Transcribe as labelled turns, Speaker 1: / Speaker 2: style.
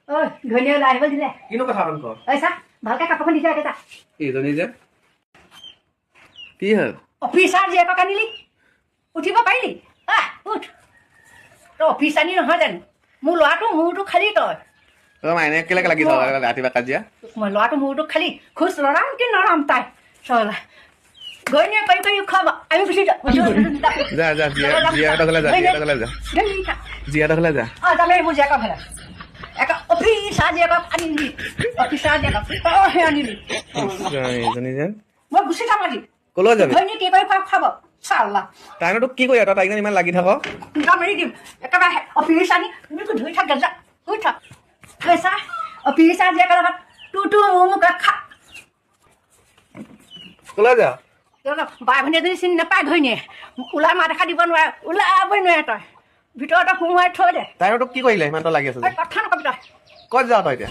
Speaker 1: ঐ ঘৈণীয়ে ওলাই আহিব দিলে
Speaker 2: কিনো কথা কন ক
Speaker 1: ঐ চা ভালকে কাপোৰখন দি থৈ আগে চা
Speaker 2: এইজনী যে কি হ'ল
Speaker 1: অফিচাৰ জীয়েকক আনিলি উঠিব পাৰিলি উঠ তই অফিচ আনি নহয় জানো মোৰ ল'ৰাটো মূৰটো খালি তই
Speaker 2: মাইনে কেলেকে লাগি থাক ৰাতিপুৱা কাজিয়া
Speaker 1: মই ল'ৰাটো মূৰটো খালি খোজ লৰাম কি নৰাম তাই চলা ঘৈণীয়ে কৰি কৰি খুৱাব আমি গুচি
Speaker 2: যা যা জীয়াহঁতৰ ঘৰলৈ যা জীয়াহঁতৰ ঘৰলৈ যা
Speaker 1: যামেই মোৰ জীয়েকক ভেলা অফিচাৰ জীয়েকক আনিলি অফিচাৰ জীয়েকক তইহে আনিলি
Speaker 2: এইজনী যেন
Speaker 1: মই গুচি যাম আজি
Speaker 2: কলৈ যাবি
Speaker 1: ঘৈণীয়ে কি কৰি খুৱাব চাল্লা
Speaker 2: তাইনো তোক কি কৰি তই তাইক ইমান লাগি থাক
Speaker 1: মাৰি দিম একেবাৰে অফিচ আনি ধুই থাক যা ধুই থাক চা অফিচাৰ জীয়েকৰ লগত তোৰ মোক খা
Speaker 2: কলৈ যা
Speaker 1: বাই ভনী এজনী চিনি নাপায় ঘৈণীয়ে ওলাই মাত দেখা দিব নোৱাৰে ওলাবই নোৱাৰে তই ভিতৰতে সোমোৱাই থৈ দে
Speaker 2: তাইনো তোক কি কৰিলে ইমান তই লাগি আছ
Speaker 1: কথা নকবি তই
Speaker 2: ক'ত যাৱ তই এতিয়া